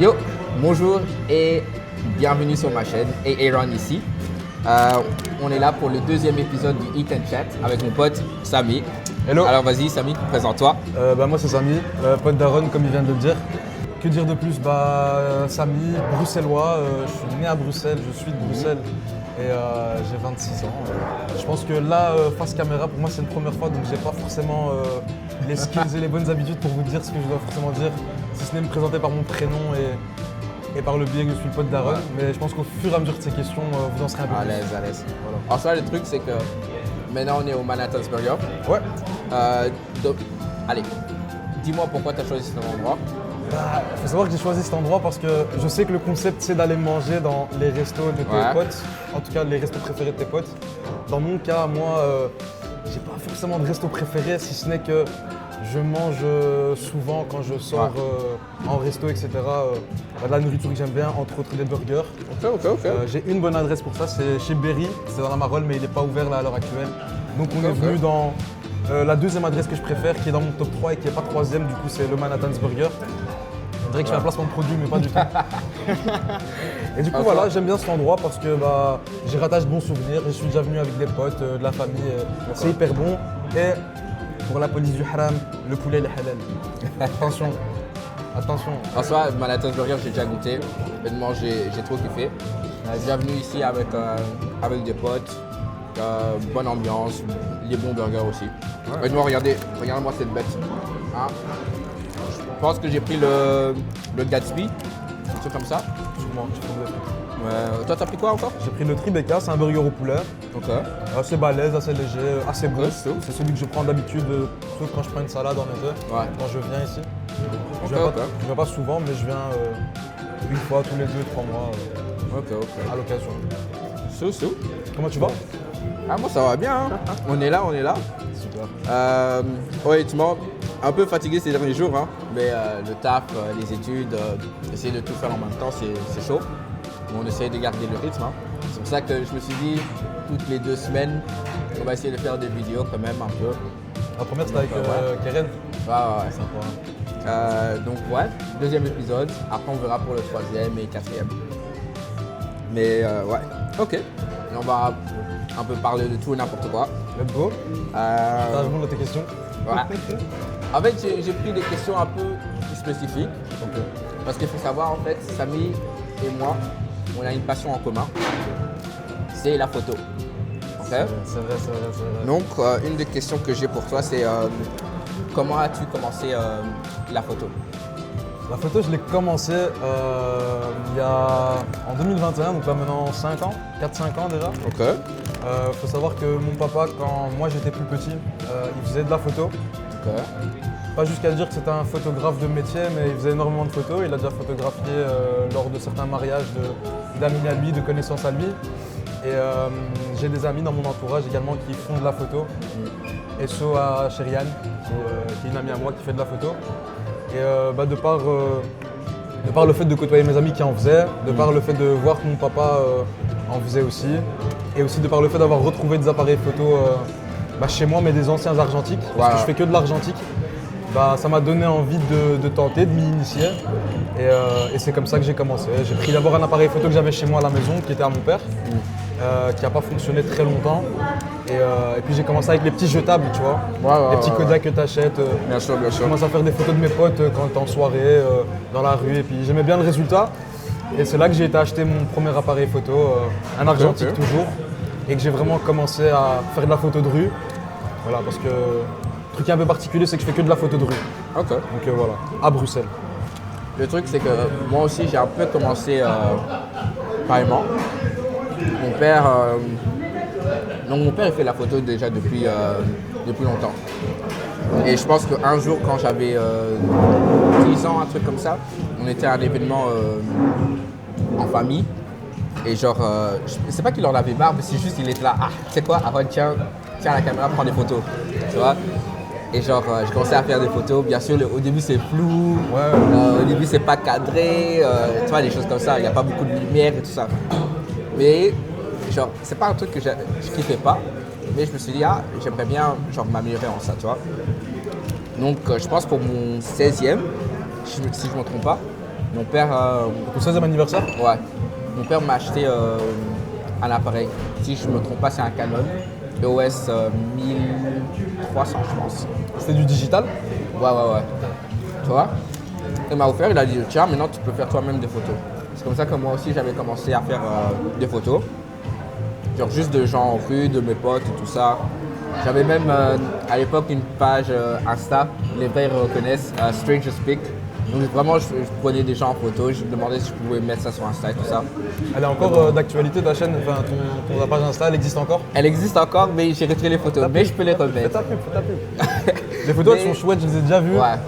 Yo, bonjour et bienvenue sur ma chaîne, et Aaron ici. On est là pour le deuxième épisode du Eat and Chat avec mon pote Samy. Hello. Alors vas-y Samy, présente-toi. Moi c'est Samy, pote d'Aaron comme il vient de le dire. Que dire de plus? Samy, bruxellois, je suis né à Bruxelles, je suis de Bruxelles et j'ai 26 ans. Je pense que là, face caméra, pour moi c'est une première fois, donc j'ai pas forcément les skills et les bonnes habitudes pour vous dire ce que je dois forcément dire, si ce n'est me présenter par mon prénom et par le biais que je suis le pote d'Aaron. Mais je pense qu'au fur et à mesure de ces questions, vous en serez un peu À plus. l'aise, à l'aise. Voilà. Alors ça, le truc c'est que maintenant on est au Manhattan's Burger. Ouais. Donc, allez, dis-moi pourquoi tu as choisi cet endroit. Il faut savoir que j'ai choisi cet endroit parce que je sais que le concept c'est d'aller manger dans les restos de tes Ouais. potes, en tout cas les restos préférés de tes potes. Dans mon cas, moi, j'ai pas forcément de resto préféré si ce n'est que je mange souvent quand je sors en resto, etc. De la nourriture que j'aime bien, entre autres des burgers. Ok. J'ai une bonne adresse pour ça, c'est chez Berry, c'est dans la Marolles, mais il n'est pas ouvert là à l'heure actuelle. Donc on est venu dans la deuxième adresse que je préfère, qui est dans mon top 3 et qui n'est pas troisième, du coup c'est le Manhattan's Burger. On dirait que je fais un placement de produit, mais pas du tout. Et du coup, voilà, j'aime bien cet endroit parce que j'y rattache de bons souvenirs. Je suis déjà venu avec des potes, de la famille. C'est hyper bon. Et pour la police du haram, le poulet il est halal. Attention, attention. En soi, Manhattan's Burger, j'ai déjà goûté. Honnêtement, j'ai trop kiffé. Bienvenue ici avec des potes. Bonne ambiance, les bons burgers aussi. Honnêtement, regardez-moi cette bête. Hein. Je pense que j'ai pris le Gatsby, un truc comme ça. Sûrement, je trouve des- Toi, t'as pris quoi encore? J'ai pris le Tribeca, c'est un burger au poulet. Ok. Assez balèze, assez léger, assez bon. Ok. C'est celui que je prends d'habitude, sauf quand je prends une salade en été, Ouais. quand je viens ici. Je Ok. viens pas souvent, mais je viens une fois tous les 2-3 mois Ok. à l'occasion. Sous. Comment tu vas? Ah, moi, ça va bien. Hein. On est là. Super. Honnêtement, un peu fatigué ces derniers jours, hein. Mais le taf, les études, essayer de tout faire en même temps, c'est chaud. Mais on essaye de garder le rythme. Hein. C'est pour ça que je me suis dit, toutes les 2 semaines, on va essayer de faire des vidéos quand même un peu. La première c'était avec Ouais. Keren. Ouais. Sympa. Donc ouais, deuxième épisode. Après on verra pour le 3e et 4e. Mais ouais, ok. Et on va un peu parler de tout et n'importe quoi. Let's go. Euh, T'as répondre à tes questions? voilà. En fait, j'ai pris des questions un peu spécifiques. Ok. Parce qu'il faut savoir, en fait, Samy et moi, on a une passion en commun. C'est la photo. Ok. C'est vrai. Donc, une des questions que j'ai pour toi, c'est comment as-tu commencé la photo? La photo, je l'ai commencé il y a en 2021, donc là maintenant 5 ans, 4-5 ans déjà. Ok. Faut savoir que mon papa, quand moi j'étais plus petit, il faisait de la photo. Ok. Pas jusqu'à dire que c'était un photographe de métier, mais il faisait énormément de photos. Il a déjà photographié lors de certains mariages d'amis à lui, de connaissances à lui. Et j'ai des amis dans mon entourage également qui font de la photo. SO à Chériane, qui est une amie à moi qui fait de la photo. Et de par le fait de côtoyer mes amis qui en faisaient, de par le fait de voir que mon papa en faisait aussi, et aussi de par le fait d'avoir retrouvé des appareils photo chez moi, mais des anciens argentiques, parce que je fais que de l'argentique, ça m'a donné envie de tenter, de m'y initier. Et c'est comme ça que j'ai commencé. J'ai pris d'abord un appareil photo que j'avais chez moi à la maison, qui était à mon père, qui n'a pas fonctionné très longtemps. Et puis j'ai commencé avec les petits jetables, tu vois, les petits Kodak que tu achètes. Bien sûr. Je commence à faire des photos de mes potes quand t'es en soirée, dans la rue, et puis j'aimais bien le résultat. Et c'est là que j'ai été acheter mon premier appareil photo, un argentique Ok. toujours, et que j'ai vraiment commencé à faire de la photo de rue. Voilà, parce que le truc un peu particulier, c'est que je fais que de la photo de rue. Ok. Donc voilà, à Bruxelles. Le truc, c'est que moi aussi, j'ai un peu commencé pareillement. Mon père, il fait la photo déjà depuis longtemps. Et je pense qu'un jour, quand j'avais 10 ans, un truc comme ça, on était à un événement en famille. Et genre, c'est pas qu'il en avait marre, mais c'est juste qu'il était là, tu sais quoi, Aaron, tiens la caméra, prends des photos. Tu vois? Et genre, j'ai commencé à faire des photos. Bien sûr, au début, c'est flou. Au début, c'est pas cadré. Tu vois, des choses comme ça. Il n'y a pas beaucoup de lumière et tout ça. Mais, genre, c'est pas un truc que je kiffais pas. Mais je me suis dit, j'aimerais bien genre, m'améliorer en ça, tu vois. Donc, je pense pour mon 16e, si je me trompe pas, Mon père, Ton 16e anniversaire? ouais, mon père m'a acheté un appareil. Si je ne me trompe pas, c'est un Canon EOS 1300, je pense. C'était du digital? Ouais. Tu vois? Il m'a offert, il a dit tiens, maintenant tu peux faire toi-même des photos. C'est comme ça que moi aussi j'avais commencé à faire des photos. Genre juste de gens en rue, de mes potes et tout ça. J'avais même à l'époque une page Insta, les vrais reconnaissent, Stranger Speak. Donc vraiment je prenais des gens en photo, je me demandais si je pouvais mettre ça sur Insta et tout ça. Elle est encore d'actualité ta chaîne, enfin ta page Insta, elle existe encore? Elle existe encore mais j'ai retiré les photos, mais je peux les Fais remettre. ta pub. Les photos elles sont chouettes, je les ai déjà vues. Ouais.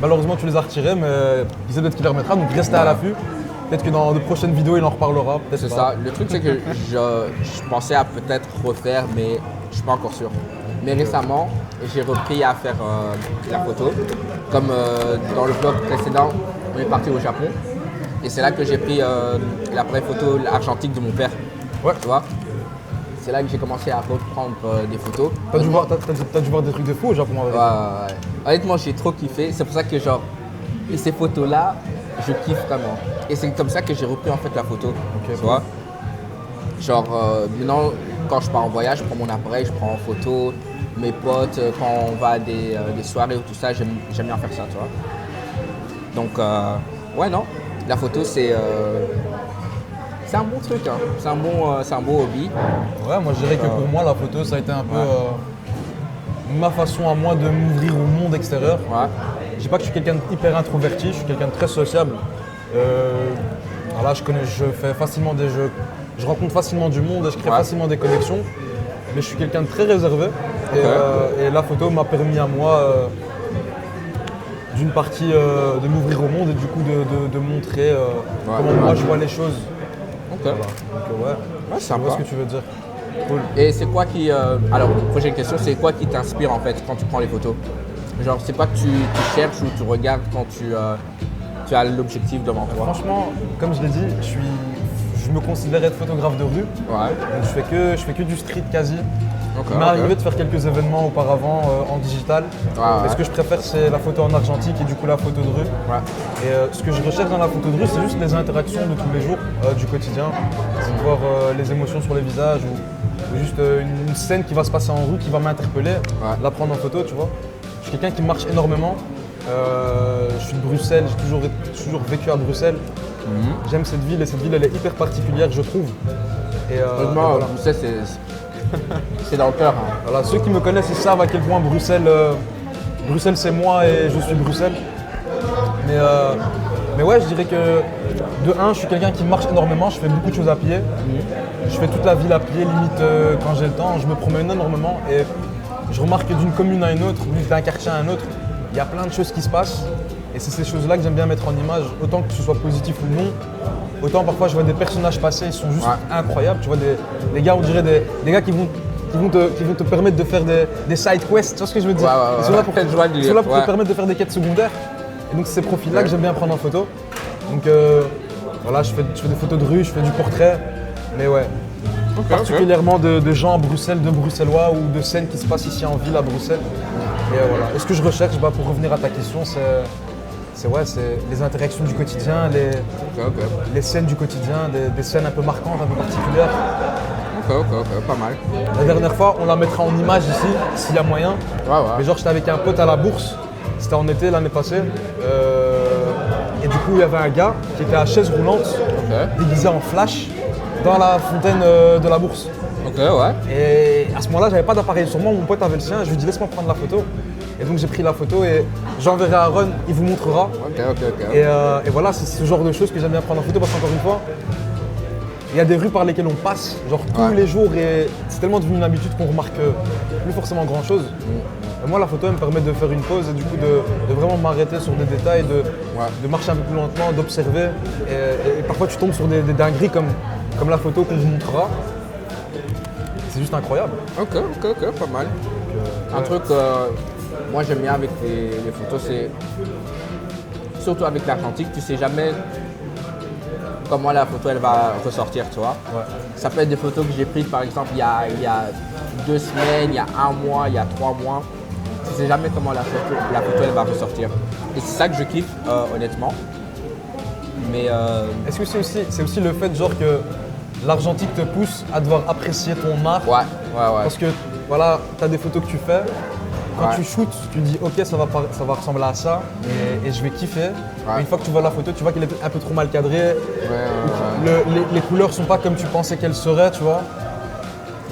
Malheureusement tu les as retirées, mais il sait peut-être qu'il les remettra, donc restez à l'affût. Peut-être que dans de prochaines vidéos il en reparlera, peut-être C'est pas. ça. Le truc, c'est que je pensais à peut-être refaire, mais je suis pas encore sûr. Mais récemment, j'ai repris à faire la photo. Comme dans le vlog précédent, on est parti au Japon. Et c'est là que j'ai pris l'appareil photo argentique de mon père. Ouais. Tu vois? C'est là que j'ai commencé à reprendre des photos. T'as dû voir des trucs de fou au Japon avec. Ouais. Honnêtement, j'ai trop kiffé. C'est pour ça que genre, et ces photos-là, je kiffe vraiment. Et c'est comme ça que j'ai repris en fait la photo. Ok, tu vois? Genre maintenant, quand je pars en voyage, je prends mon appareil, je prends en photo. Mes potes, quand on va à des soirées ou tout ça, j'aime bien faire ça, tu vois. Donc, ouais, non, la photo, c'est un bon truc, hein. C'est un beau hobby. Ouais, moi je dirais que pour moi la photo ça a été un peu ma façon à moi de m'ouvrir au monde extérieur. Ouais. Je dis pas que je suis quelqu'un d'hyper introverti, je suis quelqu'un de très sociable. Voilà, je fais facilement des jeux, je rencontre facilement du monde et je crée facilement des connexions. Mais je suis quelqu'un de très réservé et la photo m'a permis à moi d'une partie de m'ouvrir au monde et du coup de montrer comment moi je vois les choses. Ok. Voilà. Donc Ouais, je vois sympa. ce que tu veux dire. Cool. Et c'est quoi qui. Alors, prochaine question, c'est quoi qui t'inspire en fait quand tu prends les photos? Genre, c'est quoi que tu cherches ou tu regardes quand tu as l'objectif devant toi? Franchement, comme je l'ai dit, je me considère être photographe de rue. Ouais. Donc je fais que du street quasi. Ok, Il m'est arrivé de faire quelques événements auparavant en digital. Ouais. Mais ce que je préfère, c'est la photo en argentique et du coup la photo de rue. Ouais. Et ce que je recherche dans la photo de rue, c'est juste les interactions de tous les jours, du quotidien. C'est de voir les émotions sur les visages ou juste une scène qui va se passer en rue qui va m'interpeller, la prendre en photo, tu vois. Je suis quelqu'un qui marche énormément. Je suis de Bruxelles, j'ai toujours vécu à Bruxelles. J'aime cette ville et cette ville elle est hyper particulière, je trouve. Honnêtement, voilà. Bruxelles, c'est dans le cœur. Hein. Voilà, ceux qui me connaissent, ils savent à quel point Bruxelles c'est moi et je suis Bruxelles. Mais ouais, je dirais que de un, je suis quelqu'un qui marche énormément, je fais beaucoup de choses à pied. Je fais toute la ville à pied, limite quand j'ai le temps, je me promène énormément et je remarque que d'une commune à une autre, d'un quartier à un autre, il y a plein de choses qui se passent. Et c'est ces choses-là que j'aime bien mettre en image, autant que ce soit positif ou non. Autant parfois je vois des personnages passer, ils sont juste incroyables. Tu vois des gars, on dirait des gars qui vont te permettre de faire des side quests, tu vois ce que je veux dire? Ils sont là pour te permettre de faire des quêtes secondaires. Et donc c'est ces profils-là que j'aime bien prendre en photo. Donc voilà, je fais des photos de rue, je fais du portrait. Mais ouais, particulièrement de gens à Bruxelles, de Bruxellois ou de scènes qui se passent ici en ville à Bruxelles. Et voilà. Et ce que je recherche, pour revenir à ta question, c'est les interactions du quotidien, les scènes du quotidien, des scènes un peu marquantes, un peu particulières. Ok, pas mal. La dernière fois, on la mettra en image ici, s'il y a moyen. Mais genre, j'étais avec un pote à la bourse, c'était en été l'année passée. Et du coup, il y avait un gars qui était à chaise roulante, déguisé en flash, dans la fontaine de la bourse. Ok, ouais. Et à ce moment-là, j'avais pas d'appareil sur moi, mon pote avait le sien, je lui ai dit laisse-moi prendre la photo. Et donc j'ai pris la photo et j'enverrai à Aaron, il vous montrera. Ok. Et voilà, c'est ce genre de choses que j'aime bien prendre en photo parce qu'encore une fois, il y a des rues par lesquelles on passe, genre tous les jours et c'est tellement devenu une habitude qu'on remarque plus forcément grand chose. Et moi la photo elle me permet de faire une pause et du coup de vraiment m'arrêter sur des détails, de marcher un peu plus lentement, d'observer. Et parfois tu tombes sur des dingueries comme la photo qu'on vous montrera. C'est juste incroyable. Ok, pas mal. Un truc moi j'aime bien avec les photos, c'est surtout avec l'argentique, tu sais jamais comment la photo elle va ressortir, tu vois. Ça peut être des photos que j'ai prises par exemple il y a 2 semaines, il y a 1 mois, il y a 3 mois. Tu sais jamais comment la photo elle va ressortir. Et c'est ça que je kiffe honnêtement. Mais Est-ce que c'est aussi le fait genre que l'argentique te pousse à devoir apprécier ton art? ouais. Parce que voilà, tu as des photos que tu fais, quand Ouais. tu shootes, tu dis ok ça va ressembler à ça et je vais kiffer. Ouais. Mais une fois que tu vois la photo, tu vois qu'elle est un peu trop mal cadrée, Ouais. les couleurs sont pas comme tu pensais qu'elles seraient, tu vois.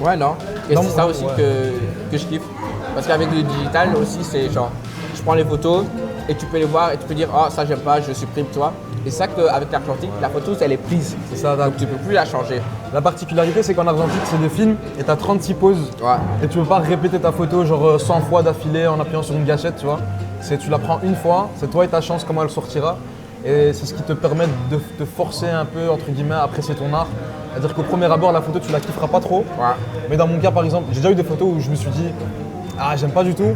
Ouais, non. Et Non, c'est ça aussi ouais. que je kiffe. Parce qu'avec le digital aussi, c'est genre, je prends les photos et tu peux les voir et tu peux dire, oh ça j'aime pas, je supprime, tu vois. Et ça qu'avec l'argentique, la photo, elle est prise. C'est ça, Donc tu peux plus la changer. la particularité c'est qu'en argentique c'est des films et tu as 36 poses Ouais. et tu peux pas répéter ta photo genre 100 fois d'affilée en appuyant sur une gâchette, tu vois. Tu la prends une fois, c'est toi et ta chance comment elle sortira. Et c'est ce qui te permet de te forcer un peu, entre guillemets, à apprécier ton art. C'est-à-dire qu'au premier abord, la photo, tu la kifferas pas trop. Ouais. Mais dans mon cas, par exemple, j'ai déjà eu des photos où je me suis dit « Ah, j'aime pas du tout ».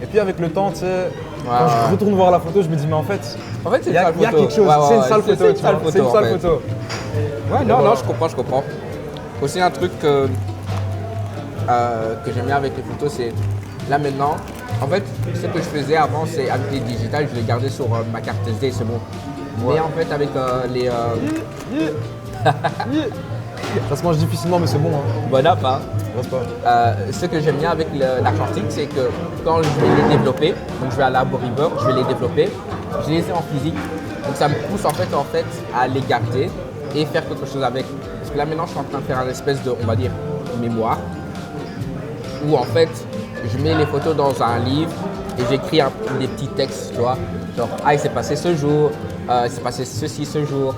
Et puis avec le temps, tu sais, quand je retourne voir la photo, je me dis « Mais en fait, En fait, c'est il une y a sale photo. quelque chose, Ouais, c'est une ouais, sale c'est photo, une tu vois. sale C'est une photo, sale en fait. photo. Ouais, non, Voilà. non, je comprends. Aussi un truc que j'aime bien avec les photos, c'est là maintenant, en fait, ce que je faisais avant, c'est avec les digitales, je les gardais sur ma carte SD, c'est bon. Mais en fait, avec les Ça se mange difficilement, mais c'est bon. Hein. bon app, hein, Reste pas. ce que j'aime bien avec l'argentique, c'est que quand je vais les développer, donc je vais à l'Arboriver, je vais les développer, je les ai en physique. Donc ça me pousse en fait à les garder et faire quelque chose avec. Parce que là maintenant, je suis en train de faire un espèce de, on va dire, mémoire, où en fait, je mets les photos dans un livre et j'écris des petits textes, tu vois. Genre, ah, il s'est passé ce jour, il s'est passé ceci ce jour,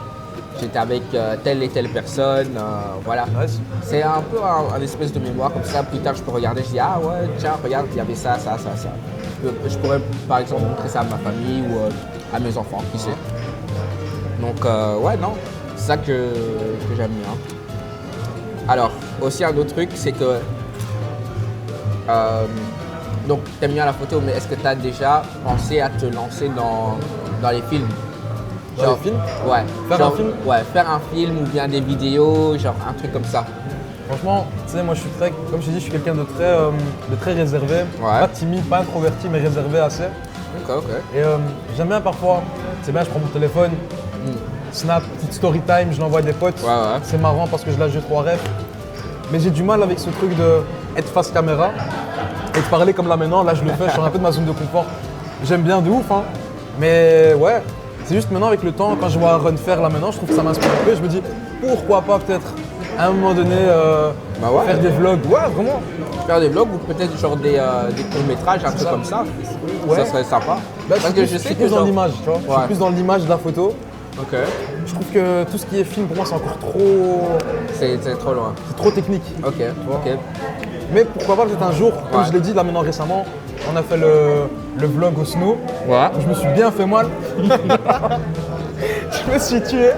j'étais avec telle et telle personne, voilà. Ouais, C'est un peu un espèce de mémoire, comme ça, plus tard, je peux regarder, je dis, ah ouais, tiens, regarde, il y avait ça. Je pourrais, par exemple, montrer ça à ma famille ou à mes enfants, qui sait. Donc, ouais, non, c'est ça que j'aime bien. Alors, aussi un autre truc, c'est que donc, t'aimes bien la photo, mais est-ce que tu as déjà pensé à te lancer dans les films? Dans les films? Ouais. Faire un film? Ouais, faire un film ou bien des vidéos, genre un truc comme ça. Franchement, tu sais, moi je suis très, comme je te dis, je suis quelqu'un de très réservé, Ouais. pas timide, pas introverti, mais réservé assez. Ok. Et j'aime bien parfois, c'est bien, je prends mon téléphone, snap, petite story time, je l'envoie à des potes. Ouais, ouais. C'est marrant parce que je lâche 2-3 rêves. Mais j'ai du mal avec ce truc de être face caméra et de parler comme là maintenant. Là, je le fais, je suis un peu de ma zone de confort. J'aime bien de ouf, hein. Mais ouais, c'est juste maintenant avec le temps, quand je vois Run faire là maintenant, je trouve que ça m'inspire un peu. Je me dis, pourquoi pas peut-être à un moment donné Bah ouais. faire des vlogs. Ouais, vraiment. Faire des vlogs ou peut-être genre des courts-métrages, un truc ça. comme ça. Ouais. Ça serait sympa. Bah, Parce que je sais que plus dans genre... l'image, tu vois. Je Ouais. suis plus dans l'image de la photo. Ok. Je trouve que tout ce qui est film, pour moi, c'est encore trop... C'est trop loin. C'est trop technique. Ok. Mais pourquoi pas peut-être un jour, comme Ouais. je l'ai dit là maintenant récemment, on a fait le vlog au snow. Ouais. Je me suis bien fait mal. Je me suis tué.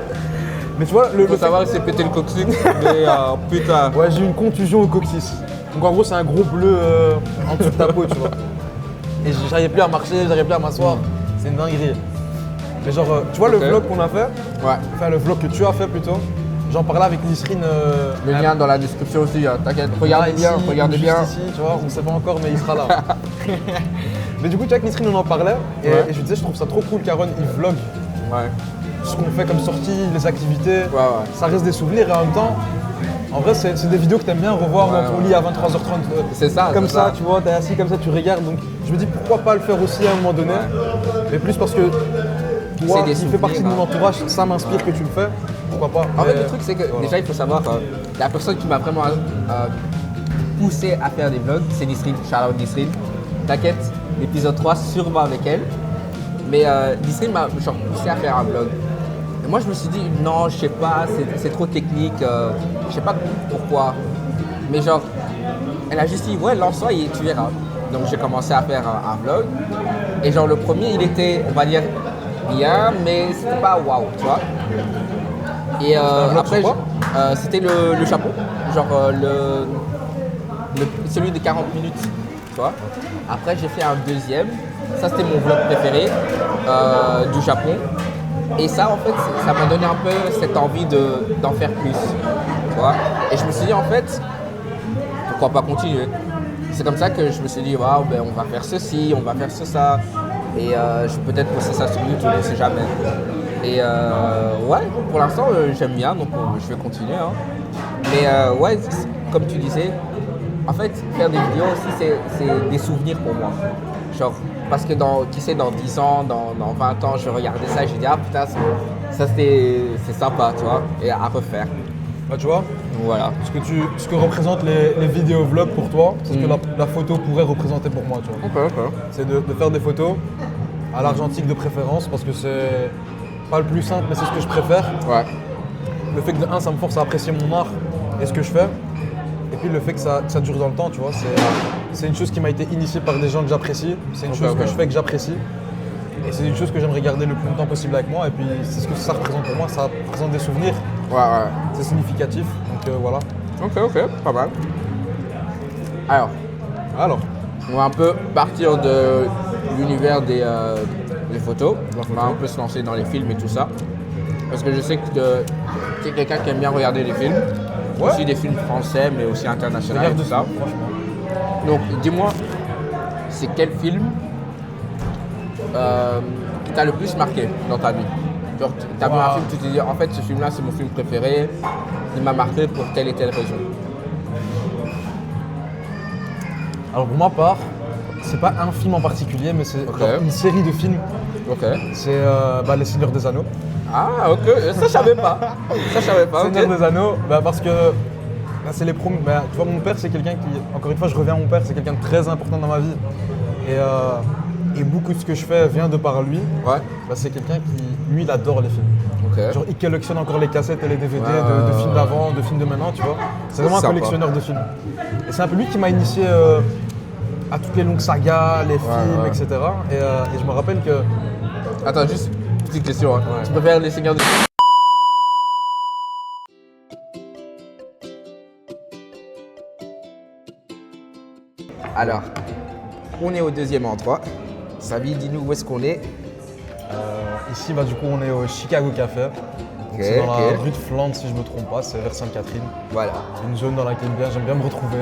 Mais tu vois, Faut savoir que c'est pété le coccyx, mais putain. Ouais, j'ai eu une contusion au coccyx. Donc en gros, c'est un gros bleu en dessous de ta peau, tu vois. Et j'arrivais plus à marcher, j'arrivais plus à m'asseoir. C'est une dinguerie. Mais genre, tu vois Ok. le vlog qu'on a fait, Ouais. enfin le vlog que tu as fait plutôt, j'en parlais avec Nisrine. Le lien dans la description aussi, hein. T'inquiète. Regardez bien, ici, regardez juste bien. ici, tu vois, on ne sait pas encore, mais il sera là. Mais du coup, tu vois, avec Nisrine, on en parlait. Et, Ouais. et je lui disais, je trouve ça trop cool qu'Aaron, il vlog Ouais. ce qu'on fait comme sortie, les activités. Ouais. Ça reste des souvenirs et en même temps, en vrai, c'est des vidéos que tu aimes bien revoir Ouais, dans ton ouais. lit à 23h30. C'est ça, Comme c'est ça, ça. tu vois, t'es assis comme ça, tu regardes. Donc je me dis, pourquoi pas le faire aussi à un moment donné. Mais plus parce que toi, C'est des qui fais souvenirs, partie de mon hein. entourage, ça m'inspire que tu le fais. Pourquoi pas. En fait, Mais le truc, c'est que voilà. déjà, il faut savoir, la personne qui m'a vraiment poussé à faire des vlogs, c'est Nisrine. Shout-out Nisrine. T'inquiète, l'épisode 3, sûrement avec elle. Mais Nisrine m'a genre poussé à faire un vlog. Et moi, je me suis dit, non, je sais pas, c'est trop technique, je sais pas pourquoi. Mais genre, elle a juste dit, ouais, lance-toi et tu verras. Donc, j'ai commencé à faire un vlog. Et genre, le premier, il était, on va dire, bien, mais c'était pas waouh, tu vois. Et un vlog après, sur quoi c'était le Japon, genre celui de 40 minutes, tu vois. Après, j'ai fait un deuxième, ça c'était mon vlog préféré du Japon. Et ça, en fait, ça m'a donné un peu cette envie d'en faire plus, tu vois. Et je me suis dit, en fait, pourquoi pas continuer. C'est comme ça que je me suis dit, waouh, ben, on va faire ceci, on va faire ça. Et je vais peut-être poster ça sur YouTube, on ne sait jamais. Et ouais, pour l'instant, j'aime bien, donc je vais continuer. Hein. Mais ouais, comme tu disais, en fait, faire des vidéos aussi, c'est des souvenirs pour moi. Genre, parce que qui sait, dans 10 ans, dans 20 ans, je regardais ça et je dis, ah putain, ça c'est sympa, tu vois, et à refaire. Bah, tu vois, Voilà. ce que représentent les vidéos-vlogs pour toi, c'est ce que la photo pourrait représenter pour moi, tu vois. Ok. C'est de faire des photos à l'argentique de préférence parce que c'est pas le plus simple, mais c'est ce que je préfère. Ouais. Le fait que de un, ça me force à apprécier mon art et ce que je fais. Et puis le fait que ça dure dans le temps, tu vois. C'est une chose qui m'a été initiée par des gens que j'apprécie. C'est une chose que je fais que j'apprécie. Et c'est une chose que j'aimerais garder le plus longtemps possible avec moi. Et puis c'est ce que ça représente pour moi. Ça représente des souvenirs. Ouais. C'est significatif. Donc voilà. Ok, pas mal. Alors, Alors, on va un peu partir de l'univers des photos. On va un peu se lancer dans les films et tout ça. Parce que je sais que tu es quelqu'un qui aime bien regarder les films. Ouais. Aussi des films français, mais aussi internationaux et tout ça. Franchement. Donc, dis-moi, c'est quel film qui t'a le plus marqué dans ta vie? Genre, t'as vu un film, tu te dis, en fait, ce film-là, c'est mon film préféré. Il m'a marqué pour telle et telle raison. Alors pour ma part, c'est pas un film en particulier, mais c'est Ok. genre une série de films. Ok. C'est Les Seigneurs des Anneaux. Ah, ok. Ça, je savais pas. Ok. Seigneur des Anneaux, parce que c'est les premiers. Tu vois, mon père, c'est quelqu'un qui, encore une fois, je reviens à mon père, c'est quelqu'un de très important dans ma vie. Et beaucoup de ce que je fais vient de par lui. Ouais. C'est quelqu'un qui, lui, il adore les films. Ok. Genre, il collectionne encore les cassettes et les DVD Ouais. de films d'avant, de films de maintenant, tu vois. C'est vraiment un Sympa. collectionneur de films. Et c'est un peu lui qui m'a initié à toutes les longues sagas, les films, ouais. etc. Et je me rappelle que. Attends, juste une petite question. Hein. Ouais. Tu préfères les Seigneurs des... Alors, on est au deuxième endroit. Savi, dis-nous où est-ce qu'on est. Ici, du coup, on est au Chicago Café. Donc, c'est dans la rue de Flandre, si je ne me trompe pas, c'est vers Sainte-Catherine. Voilà. Une zone dans laquelle j'aime bien me retrouver.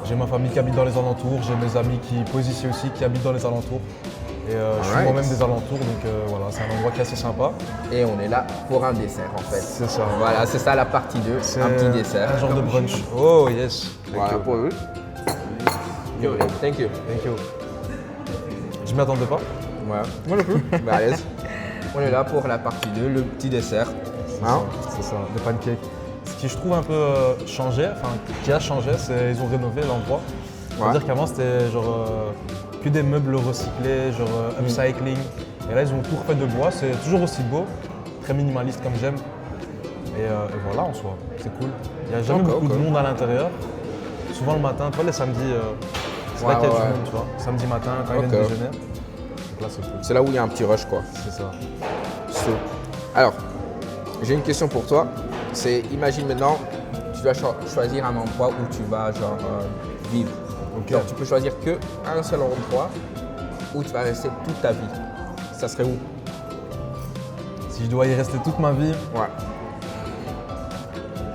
J'ai ma famille qui habite dans les alentours, j'ai mes amis qui posent ici aussi, qui habitent dans les alentours. Et je suis moi-même des alentours, donc voilà, c'est un endroit qui est assez sympa. Et on est là pour un dessert en fait. C'est ça. Voilà, c'est ça la partie 2, C'est un petit dessert. un genre de brunch. Oh yes. Voilà pour eux. Thank you. Thank you. Je m'y attendais pas. Voilà. Moi non plus. Bah, à l'aise. On est là pour la partie 2, le petit dessert. Hein? C'est ça, des pancakes. Ce qui je trouve un peu changé, enfin qui a changé, c'est ils ont rénové l'endroit. C'est-à-dire qu'avant c'était genre que des meubles recyclés, genre upcycling. Et là ils ont tout refait de bois, c'est toujours aussi beau, très minimaliste comme j'aime. Et voilà en soi, c'est cool. Il n'y a jamais beaucoup de monde à l'intérieur. Souvent le matin, toi les samedis, c'est là qu'il y a du monde, tu vois. Samedi matin, quand ils viennent déjeuner. Donc là c'est cool. C'est là où il y a un petit rush quoi. C'est ça. Alors, j'ai une question pour toi. C'est, imagine maintenant, tu dois choisir un endroit où tu vas genre vivre. Ok. Genre, tu peux choisir que un seul endroit où tu vas rester toute ta vie. Ça serait où? Si je dois y rester toute ma vie, Ouais.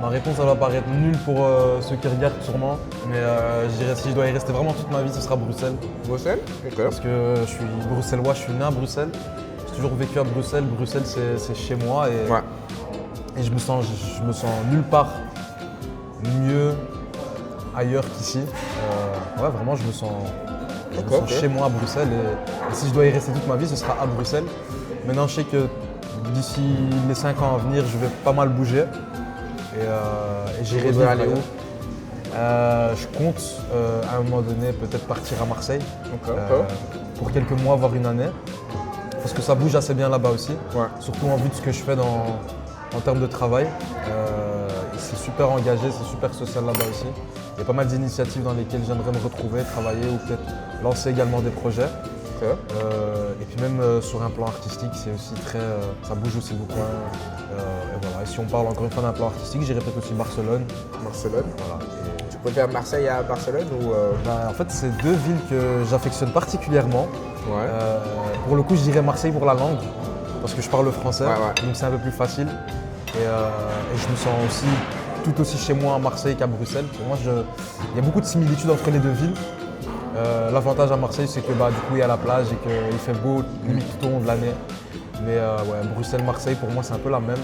ma réponse elle va paraître nulle pour ceux qui regardent sûrement, mais je dirais si je dois y rester vraiment toute ma vie, ce sera Bruxelles. Bruxelles? Ok. Parce que je suis bruxellois, je suis né à Bruxelles. J'ai toujours vécu à Bruxelles. Bruxelles c'est chez moi et je me sens nulle part mieux ailleurs qu'ici. Ouais, vraiment, je me sens chez moi à Bruxelles et si je dois y rester toute ma vie, ce sera à Bruxelles. Maintenant, je sais que d'ici les 5 ans à venir, je vais pas mal bouger et j'irai vivre aller où? Je compte à un moment donné peut-être partir à Marseille pour quelques mois, voire une année. Parce que ça bouge assez bien là-bas aussi, surtout en vue de ce que je fais en termes de travail. C'est super engagé, c'est super social là-bas aussi. Il y a pas mal d'initiatives dans lesquelles j'aimerais me retrouver, travailler ou peut-être lancer également des projets. Et puis même sur un plan artistique, c'est aussi ça bouge aussi beaucoup. Et voilà. Et si on parle encore une fois d'un plan artistique, j'irai peut-être aussi Barcelone. Barcelone. Voilà. Tu préfères Marseille à Barcelone ou En fait, c'est deux villes que j'affectionne particulièrement. Pour le coup, je dirais Marseille pour la langue, parce que je parle français, donc c'est un peu plus facile. Et je me sens aussi tout aussi chez moi à Marseille qu'à Bruxelles. Pour moi, il y a beaucoup de similitudes entre les deux villes. L'avantage à Marseille, c'est que du coup, il y a la plage et qu'il fait beau limite tout au long de l'année. Mais ouais, Bruxelles-Marseille, pour moi, c'est un peu la même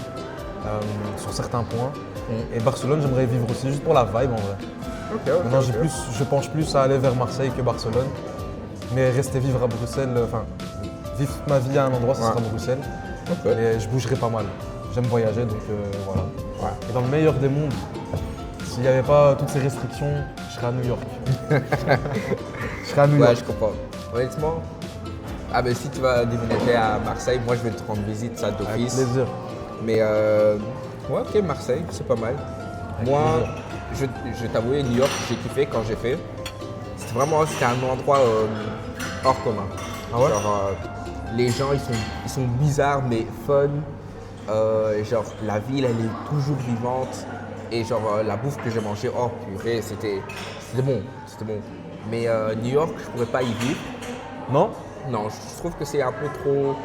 sur certains points. Et Barcelone, j'aimerais vivre aussi, juste pour la vibe en vrai. Maintenant, je penche plus à aller vers Marseille que Barcelone. Mais rester vivre à Bruxelles, enfin, vivre toute ma vie à un endroit, ça sera Bruxelles. Et je bougerai pas mal. J'aime voyager, donc voilà. Ouais. Et dans le meilleur des mondes, s'il n'y avait pas toutes ces restrictions, je serais à New York. Je serais à New York. Ouais, je comprends. Honnêtement, si tu vas déménager à Marseille, moi je vais te rendre visite, ça Avec d'office. plaisir. Mais ouais, ok, Marseille, c'est pas mal. Moi, je vais t'avouer, New York, j'ai kiffé quand j'ai fait. C'était un endroit hors commun. Ah ouais? Genre, les gens, ils sont bizarres mais fun. Genre, la ville, elle est toujours vivante. Et genre, la bouffe que j'ai mangée, oh purée, c'était bon. Mais New York, je pourrais pas y vivre. Non? Non, je trouve que c'est un peu trop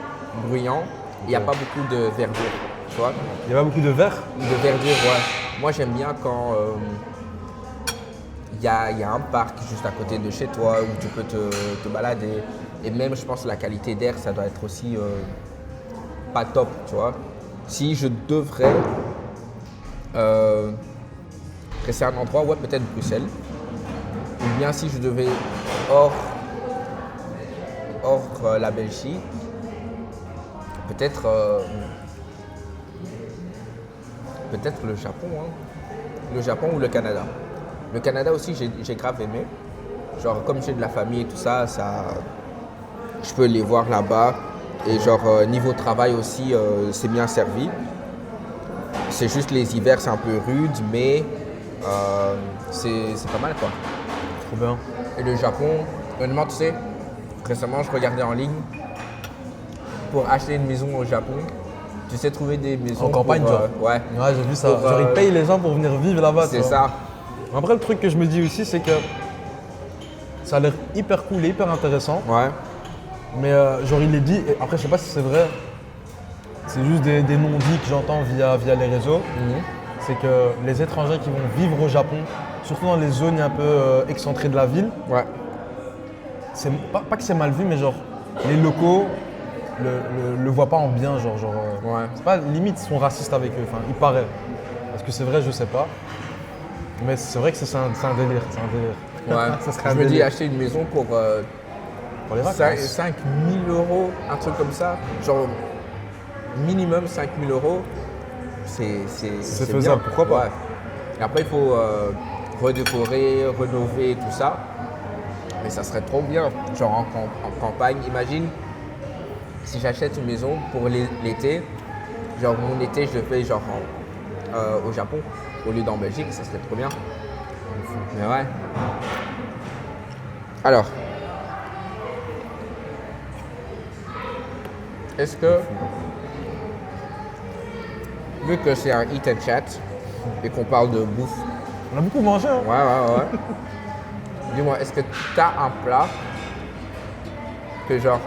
bruyant. Il n'y a pas beaucoup de verdure, tu vois. Il y a pas beaucoup de verre? De verdure, ouais. Moi, j'aime bien quand il y a un parc juste à côté de chez toi où tu peux te balader. Et même, je pense que la qualité d'air, ça doit être aussi pas top, tu vois. Si je devrais rester à un endroit, ouais, peut-être Bruxelles. Ou bien si je devais hors la Belgique, peut-être le Japon, hein. Le Japon ou le Canada. Le Canada aussi, j'ai grave aimé. Genre, comme j'ai de la famille et tout ça, je peux les voir là-bas. Et genre, niveau travail aussi, c'est bien servi. C'est juste les hivers, c'est un peu rude, mais c'est pas mal, quoi. Trop bien. Et le Japon, honnêtement, tu sais, récemment, je regardais en ligne pour acheter une maison au Japon. Tu sais trouver des maisons En campagne, pour, genre? Ouais. Ouais, j'ai vu ça. Pour, Genre, ils payent les gens pour venir vivre là-bas. C'est tu vois. ça. Après, le truc que je me dis aussi, c'est que ça a l'air hyper cool et hyper intéressant. Ouais. Mais genre, il est dit, et après, je sais pas si c'est vrai, c'est juste des non-dits que j'entends via les réseaux. C'est que les étrangers qui vont vivre au Japon, surtout dans les zones un peu excentrées de la ville, Ouais. c'est pas que c'est mal vu, mais genre, les locaux le voient pas en bien. Genre Ouais. c'est pas limite, ils sont racistes avec eux, enfin, il paraît. Est-ce que c'est vrai, je sais pas. Mais c'est vrai que c'est un délire. C'est un délire. Ouais. Ça serait un Je me dis délire. acheter une maison pour Pour les 5 vacances. 000 €, un truc comme ça. Genre minimum 5 000 €. C'est faisable, bien. pourquoi pas. Ouais. Et après, il faut redécorer, rénover tout ça. Mais ça serait trop bien. Genre en campagne, imagine si j'achète une maison pour l'été. Genre mon été, je le fais genre au Japon au lieu d'en Belgique, ça serait trop bien. Mais ouais. Alors, est-ce que, vu que c'est un eat and chat et qu'on parle de bouffe, On a beaucoup mangé, hein. ouais. Dis-moi, est-ce que tu as un plat que genre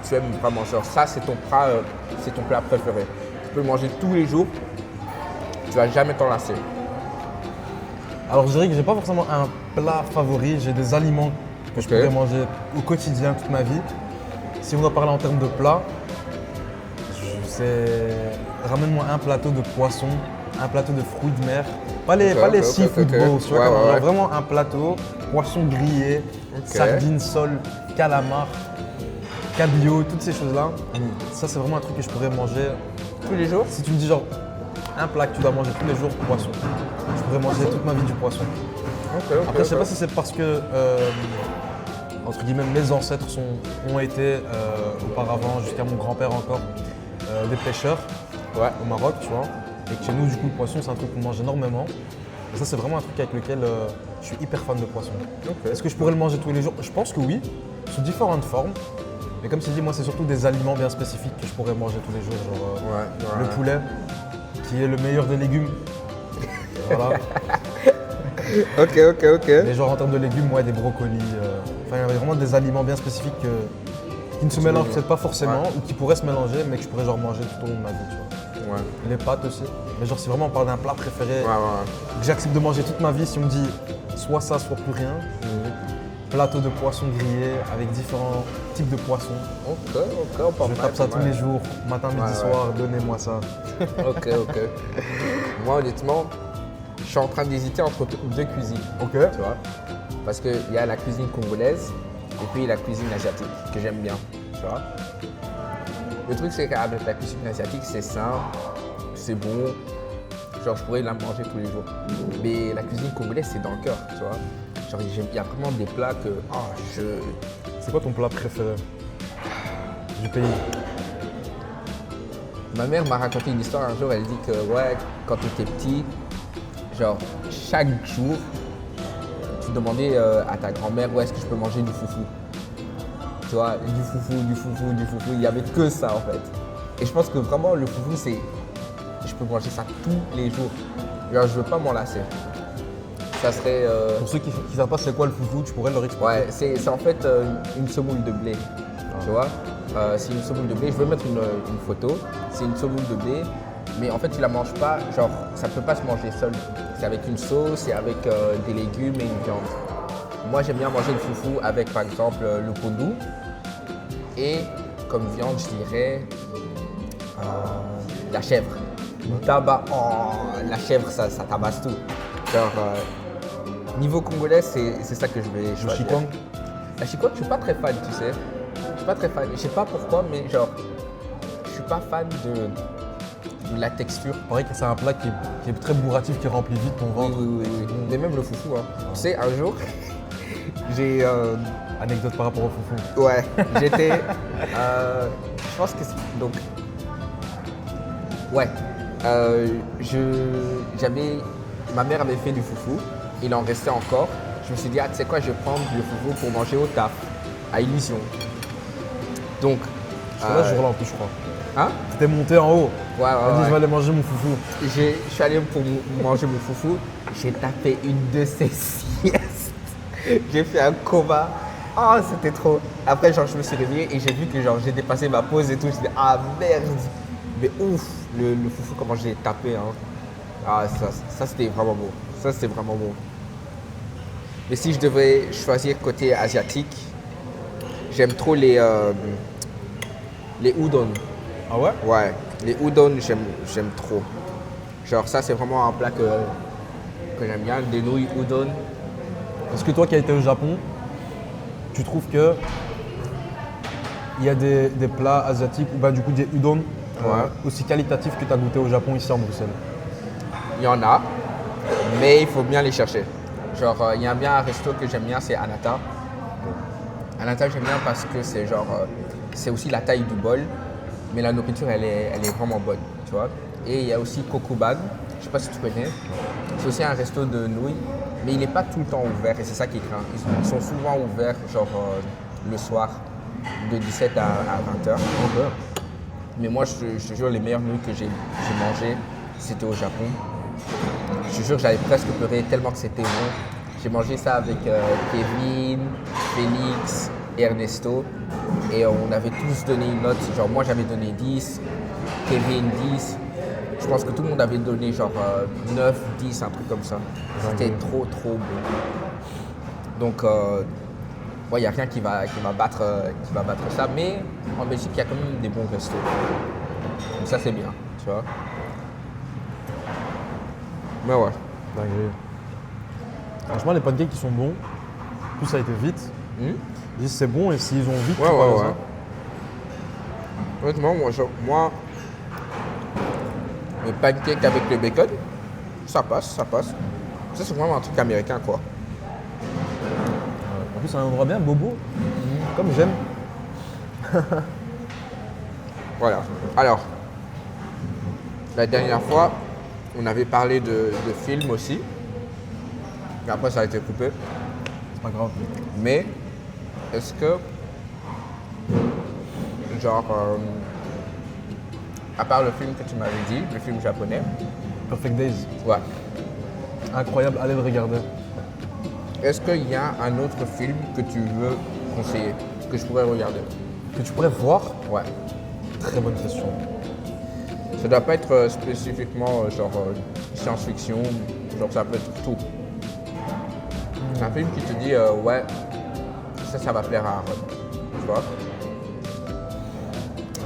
tu aimes vraiment, genre ça c'est ton plat préféré. Tu peux le manger tous les jours, tu vas jamais t'en lasser. Alors je dirais que j'ai pas forcément un plat favori, j'ai des aliments que je pourrais manger au quotidien toute ma vie. Si on doit parler en termes de plat, ramène-moi un plateau de poisson, un plateau de fruits de mer, pas les seafood bowls, tu vois, genre vraiment un plateau, poisson grillé, sardines, sole, calamar, cabillaud, toutes ces choses-là. Ça c'est vraiment un truc que je pourrais manger Tous les jours? Si tu me dis genre un plat que tu dois manger tous les jours, poisson. Je pourrais manger toute ma vie du poisson. Après, je sais pas si c'est parce que, entre guillemets, mes ancêtres ont été auparavant, jusqu'à mon grand-père encore, des pêcheurs au Maroc, tu vois. Et que chez nous, du coup, le poisson, c'est un truc qu'on mange énormément. Et ça, c'est vraiment un truc avec lequel je suis hyper fan de poisson. Est-ce que je pourrais le manger tous les jours? Je pense que oui, sous différentes formes. Mais comme je t'ai dit, moi, c'est surtout des aliments bien spécifiques que je pourrais manger tous les jours. Genre le poulet, qui est le meilleur des légumes. Voilà. Ok. Mais genre en termes de légumes, des brocolis. Enfin, il y a vraiment des aliments bien spécifiques qui ne se mélangent peut-être pas forcément ou qui pourraient se mélanger, mais que je pourrais genre manger tout au long de ma vie, tu vois. Les pâtes aussi. Mais genre si vraiment on parle d'un plat préféré que j'accepte de manger toute ma vie, si on me dit soit ça, soit plus rien, plateau de poissons grillés avec différents types de poissons. Ok, on peut Je tape ça tous les jours, matin, midi, soir, donnez-moi ça. Ok. Moi, honnêtement, je suis en train d'hésiter entre deux cuisines. Ok. Tu vois, parce qu'il y a la cuisine congolaise et puis la cuisine asiatique que j'aime bien. Tu vois. Le truc, c'est qu'avec la cuisine asiatique, c'est sain, c'est bon. Genre, je pourrais la manger tous les jours. Mais la cuisine congolaise, c'est dans le cœur, tu vois. Genre, il y a vraiment des plats que C'est quoi ton plat préféré du pays? Ma mère m'a raconté une histoire un jour, elle dit que ouais, quand tu étais petit, genre chaque jour, tu demandais à ta grand-mère où est-ce que je peux manger du foufou. Tu vois, du foufou, il n'y avait que ça en fait. Et je pense que vraiment le foufou, c'est, je peux manger ça tous les jours. Genre, je veux pas m'en lasser. Ça serait... Pour ceux qui ne savent pas c'est quoi le foufou, tu pourrais leur expliquer? Ouais, c'est en fait une semoule de blé, tu vois. C'est une semoule de blé, je vais mettre une photo. C'est une semoule de blé, mais en fait tu la manges pas, genre ça peut pas se manger seul. C'est avec une sauce et avec des légumes et une viande. Moi j'aime bien manger le foufou avec par exemple le pondu et comme viande je dirais la chèvre. Le tabac, la chèvre ça tabasse tout. Genre, niveau congolais, c'est ça que je vais choisir. chikwang? La chikwang, je suis pas très fan, tu sais. Je suis pas très fan. Je sais pas pourquoi, mais genre, je suis pas fan de la texture. Pareil que c'est un plat qui est très bourratif, qui remplit vite ton ventre. Oui. Mais même le foufou, hein. Tu sais, un jour, j'ai... Anecdote par rapport au foufou. Ouais, j'étais... je pense que c'est... Donc... Ouais. J'avais... Ma mère avait fait du foufou, il en restait encore. Je me suis dit, ah, tu sais quoi, je vais prendre le foufou pour manger au taf, à Illusion. Donc. C'est là ce jour-là en plus, je crois. Hein? T'étais monté en haut. Ouais. Je vais aller manger mon foufou. Je suis allé pour manger mon foufou, j'ai tapé une de ces siestes. J'ai fait un coma. Ah, c'était trop. Après, genre, je me suis réveillé et j'ai vu que genre, j'ai dépassé ma pause et tout. Je dit, ah merde. Mais ouf, le foufou, comment j'ai tapé. Hein. Ah, ça c'était vraiment beau. Ça, c'était vraiment beau. Mais si je devais choisir côté asiatique, j'aime trop les udon. Ah ouais? Ouais, les udon, j'aime trop. Genre, ça, c'est vraiment un plat que j'aime bien. Des nouilles udon. Est-ce que toi qui as été au Japon, tu trouves que il y a des plats asiatiques ou bah, du coup des udon aussi qualitatifs que tu as goûté au Japon ici en Bruxelles? Il y en a, mais il faut bien les chercher. Genre, il y a bien un resto que j'aime bien, c'est Anata. Anata, j'aime bien parce que c'est genre, c'est aussi la taille du bol, mais la nourriture, elle est vraiment bonne, tu vois. Et il y a aussi Kokuban, je sais pas si tu connais. C'est aussi un resto de nouilles, mais il n'est pas tout le temps ouvert et c'est ça qui craint. Ils sont souvent ouverts, genre le soir, de 17 à 20h. Mais moi, je te jure, les meilleures nouilles que j'ai mangées, c'était au Japon. Je te jure, j'avais presque pleuré tellement que c'était bon. J'ai mangé ça avec Kevin, Félix et Ernesto. Et on avait tous donné une note. Genre, moi, j'avais donné 10, Kevin 10. Je pense que tout le monde avait donné genre 9, 10, un truc comme ça. C'était trop bon. Donc, il n'y a rien qui va battre ça. Mais en Belgique, il y a quand même des bons restos. Donc ça, c'est bien, tu vois. Mais ouais. Dinguerie. Franchement, les pancakes qui sont bons, plus ça a été vite. Ils disent c'est bon et s'ils ont vite, Ouais. ça. Honnêtement, moi, le pancake avec le bacon, ça passe. Ça, c'est vraiment un truc américain, quoi. En plus, c'est un endroit bien bobo, comme j'aime. Voilà. Alors, la dernière fois, on avait parlé de films aussi. Et après, ça a été coupé. C'est pas grave. Mais, est-ce que, genre, à part le film que tu m'avais dit, le film japonais, Perfect Days. ouais. Incroyable, allez le regarder. Est-ce qu'il y a un autre film que tu veux conseiller, que je pourrais regarder? Que tu pourrais voir? Ouais. Très bonne question. Ça doit pas être spécifiquement genre science-fiction, genre ça peut être tout. C'est un film qui te dit ouais, ça va plaire à Aaron. Tu vois?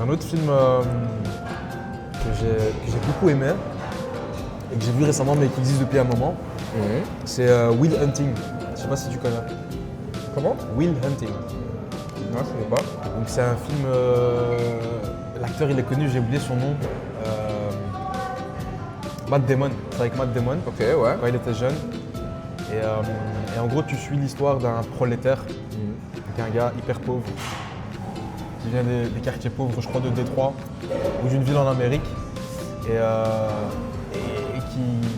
Un autre film que j'ai beaucoup aimé et que j'ai vu récemment mais qui existe depuis un moment, c'est Will Hunting. Je sais pas si tu connais. Comment? Will Hunting. Non, je sais pas. Donc c'est un film, l'acteur il est connu, j'ai oublié son nom. Matt Damon, c'est avec Matt Damon, Ok, ouais. quand il était jeune. Et en gros tu suis l'histoire d'un prolétaire, donc un gars hyper pauvre, qui vient des quartiers pauvres, je crois de Détroit, ou d'une ville en Amérique, et qui,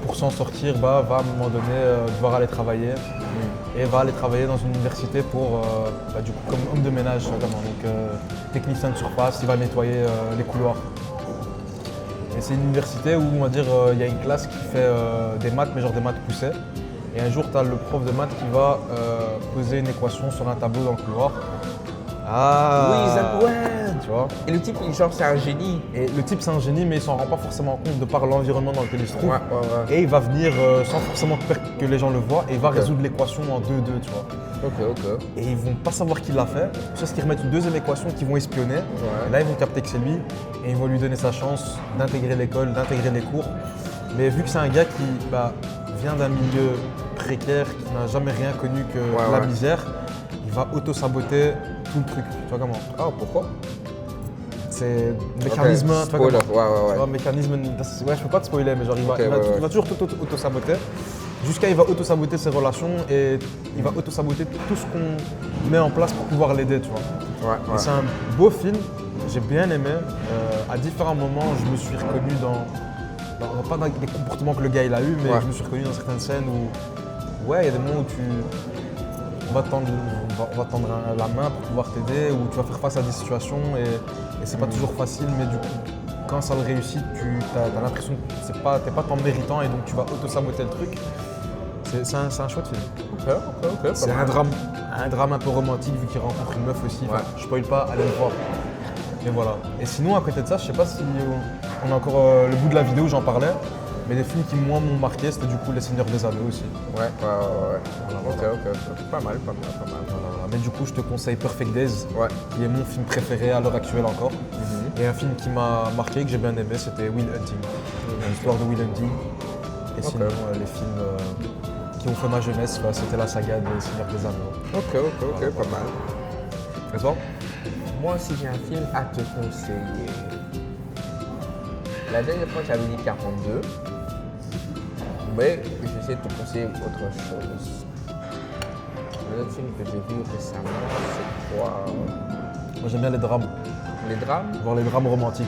pour s'en sortir, va à un moment donné devoir aller travailler. Et va aller travailler dans une université pour, du coup, comme homme de ménage, notamment. Donc technicien de surface, il va nettoyer les couloirs. Et c'est une université où, on va dire, il y a une classe qui fait des maths, mais genre des maths poussées. Et un jour, tu as le prof de maths qui va poser une équation sur un tableau dans le couloir. Oui, ouais. Tu vois. Et le type, genre, c'est un génie. Et le type, c'est un génie, mais il s'en rend pas forcément compte de par l'environnement dans lequel il se trouve. Ouais. Et il va venir sans forcément que les gens le voient et il va résoudre l'équation en 2-2, tu vois. Ok. Et ils vont pas savoir qui l'a fait, jusqu'à qu'ils remettent une deuxième équation qu'ils vont espionner. Et là, ils vont capter que c'est lui et ils vont lui donner sa chance d'intégrer l'école, d'intégrer les cours. Mais vu que c'est un gars qui vient d'un milieu précaire, qui n'a jamais rien connu que la misère, il va auto-saboter tout le truc. Tu vois comment? Ah, pourquoi? C'est mécanisme. Okay. Spoiler, ouais. Tu vois, mécanisme. Ouais, je peux pas te spoiler, mais genre il va toujours auto-saboter. Jusqu'à il va auto-saboter ses relations et il va auto-saboter tout ce qu'on met en place pour pouvoir l'aider, tu vois. Ouais. Et c'est un beau film, j'ai bien aimé. À différents moments, je me suis reconnu pas dans les comportements que le gars il a eu, mais je me suis reconnu dans certaines scènes où, il y a des moments où on va te tendre la main pour pouvoir t'aider, ou tu vas faire face à des situations et c'est pas toujours facile, mais du coup, quand ça le réussit, tu as l'impression que t'es pas tant méritant et donc tu vas auto-saboter le truc. C'est un chouette film. Ok. C'est un drame un peu romantique vu qu'il rencontre une meuf aussi. Enfin, je spoil pas, allez le voir. Et voilà. Et sinon, à côté de ça, je sais pas si on a encore le bout de la vidéo où j'en parlais, mais des films qui moi m'ont marqué, c'était du coup Les Seigneurs des Anneaux aussi. Ouais. Voilà. Ok. Pas mal. Voilà. Mais du coup, je te conseille Perfect Days, Ouais. qui est mon film préféré à l'heure actuelle encore. Et un film qui m'a marqué, que j'ai bien aimé, c'était Will Hunting. L'histoire de Will Hunting. Et sinon, les films qui ont fait ma jeunesse, c'était la saga des Seigneurs des Anneaux. Ok, pas mal. Et toi? Moi aussi, j'ai un film à te conseiller. La dernière fois, j'avais dit 42. Mais je vais essayer de te conseiller autre chose. L'autre film que j'ai vu récemment, c'est quoi? Moi, j'aime bien les drames. Les drames? Voir les drames romantiques.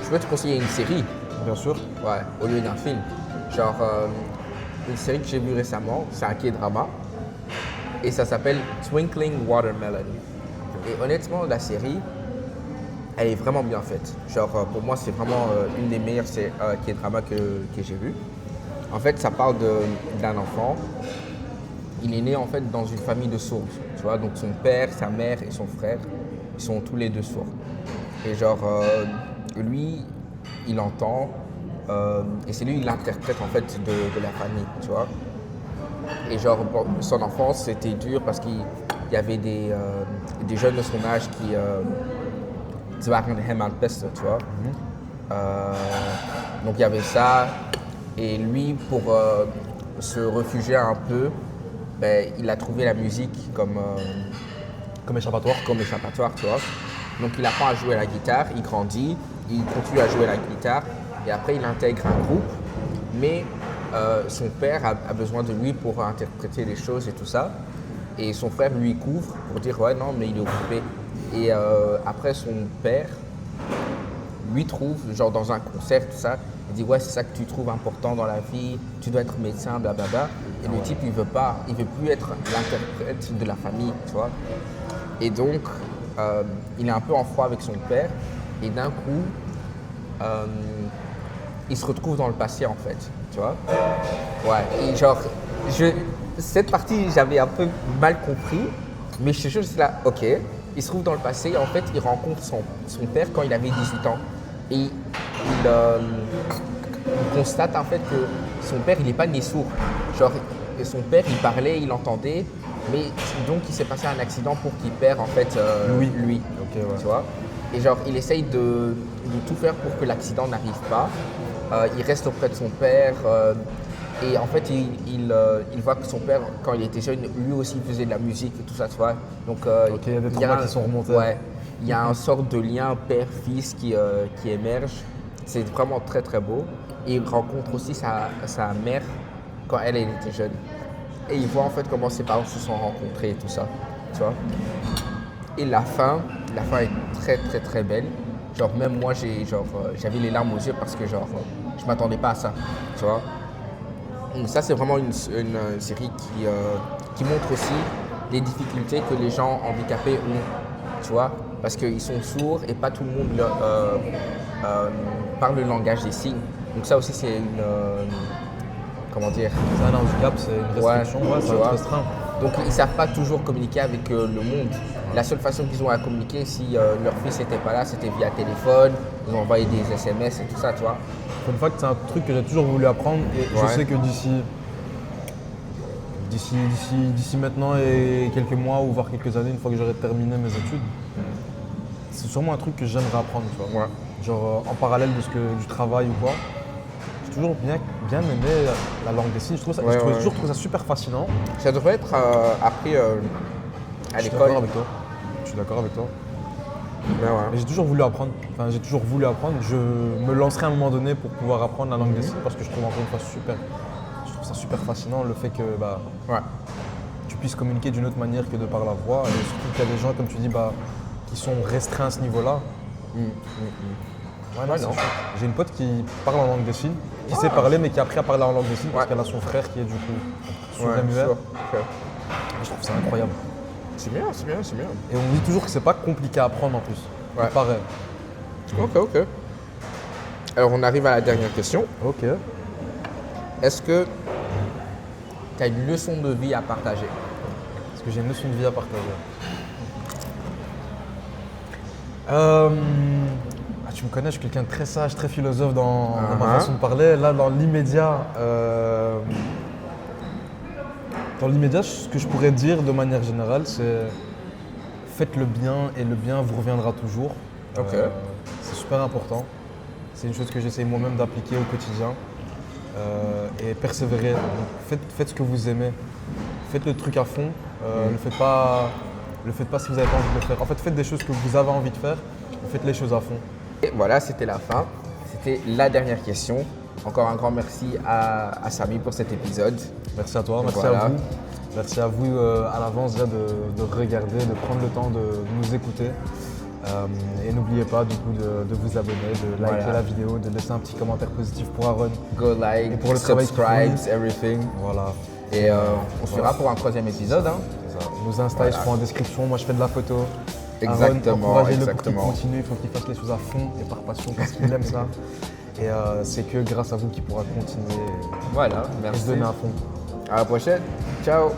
Je peux te conseiller une série, Bien sûr. ouais, au lieu d'un film. Genre, une série que j'ai vue récemment, c'est un K-drama. Et ça s'appelle Twinkling Watermelon. Et honnêtement, la série, elle est vraiment bien faite. Genre, pour moi, c'est vraiment une des meilleures K-dramas que j'ai vues. En fait, ça parle d'un enfant. Il est né en fait dans une famille de sourds, tu vois. Donc son père, sa mère et son frère, ils sont tous les deux sourds. Et genre, lui, il entend, et c'est lui qui l'interprète en fait de la famille, tu vois. Et genre, son enfance, c'était dur parce qu'il y avait des jeunes de son âge qui waren hem aan het pesten, tu vois. Donc il y avait ça. Et lui, pour se réfugier un peu, il a trouvé la musique comme échappatoire. Tu vois. Donc il apprend à jouer à la guitare, il grandit, il continue à jouer à la guitare et après il intègre un groupe. Mais son père a besoin de lui pour interpréter les choses et tout ça. Et son frère lui couvre pour dire ouais non mais il est occupé. Et après son père lui trouve, genre dans un concert, tout ça, il dit ouais c'est ça que tu trouves important dans la vie, tu dois être médecin, blablabla. Et le type il veut plus être l'interprète de la famille, tu vois. Et donc il est un peu en froid avec son père et d'un coup il se retrouve dans le passé en fait, tu vois. Ouais, et genre cette partie j'avais un peu mal compris, mais je te jure c'est là, ok. Il se trouve dans le passé, en fait il rencontre son père quand il avait 18 ans. Et il constate en fait que son père il n'est pas né sourd. Genre et son père, il parlait, il entendait, mais donc il s'est passé un accident pour qu'il perd en fait lui. Ok, ouais. Tu vois. Et genre, il essaye de tout faire pour que l'accident n'arrive pas. Il reste auprès de son père. Et en fait, il voit que son père, quand il était jeune, lui aussi faisait de la musique et tout ça, tu vois. Donc, Ok, il y a des traumas qui sont remontés. Ouais, il y a une sorte de lien père-fils qui émerge. C'est vraiment très très beau. Et il rencontre aussi sa mère quand elle était jeune. Et il voit en fait comment ses parents se sont rencontrés et tout ça, tu vois. Et la fin est très très très belle. Genre même moi j'avais les larmes aux yeux parce que je m'attendais pas à ça, tu vois. Donc ça c'est vraiment une série qui montre aussi les difficultés que les gens handicapés ont, tu vois. Parce qu'ils sont sourds et pas tout le monde parle le langage des signes. Donc ça aussi c'est comment dire. C'est un handicap, c'est une restriction, ouais, ça va être restreint. Donc ils ne savent pas toujours communiquer avec le monde. La seule façon qu'ils ont à communiquer, si leur fils n'était pas là, c'était via téléphone, ils ont envoyé des SMS et tout ça, tu vois. Fun fact, c'est un truc que j'ai toujours voulu apprendre et je sais que d'ici maintenant et quelques mois ou voire quelques années, une fois que j'aurai terminé mes études, c'est sûrement un truc que j'aimerais apprendre, tu vois. Ouais. Genre en parallèle du travail ou quoi. J'ai toujours bien aimé la langue des signes. J'ai toujours trouvé ça super fascinant. Ça devrait être appris à Je suis l'école. d'accord avec toi. Mais ouais. Mais j'ai toujours voulu apprendre. Enfin, j'ai toujours voulu apprendre. Je me lancerai à un moment donné pour pouvoir apprendre la langue des signes parce que je trouve encore une fois super. Je trouve ça super fascinant le fait que Ouais. tu puisses communiquer d'une autre manière que de par la voix. Et surtout qu'il y a des gens, comme tu dis, qui sont restreints à ce niveau-là. Ouais, non, c'est chouette. J'ai une pote qui parle en langue des signes, qui sait parler mais qui a appris à parler en langue des signes parce qu'elle a son frère qui est du coup sourd et muet. Okay. Je trouve ça incroyable. C'est bien. Et on dit toujours que c'est pas compliqué à apprendre en plus. Ouais. Il paraît. Ok. Alors on arrive à la dernière question. Ok. Est-ce que tu as une leçon de vie à partager? Est-ce que j'ai une leçon de vie à partager? Tu me connais, je suis quelqu'un de très sage, très philosophe dans ma façon de parler. Là, dans l'immédiat, ce que je pourrais dire de manière générale, c'est faites le bien et le bien vous reviendra toujours. Ok. C'est super important. C'est une chose que j'essaye moi-même d'appliquer au quotidien. Et persévérer. Donc, faites ce que vous aimez. Faites le truc à fond. Ne le faites pas si vous n'avez pas envie de le faire. En fait, faites des choses que vous avez envie de faire. Faites les choses à fond. Et voilà, c'était la fin. C'était la dernière question. Encore un grand merci à Samy pour cet épisode. Merci à toi, merci à vous. Merci à vous à l'avance déjà de regarder, de prendre le temps de nous écouter. Et n'oubliez pas du coup de vous abonner, de liker la vidéo, de laisser un petit commentaire positif pour Aaron. Go like, et pour le subscribe, everything. Voilà. Et on se verra pour un 3e épisode. Hein. C'est ça. Nos Insta seront en description. Moi je fais de la photo. Exactement. Encouragez-le pour qu'il continue, il faut qu'il fasse les choses à fond et par passion parce qu'il aime ça. Et c'est que grâce à vous qu'il pourra continuer voilà, merci. Et se donner à fond. À la prochaine. Ciao.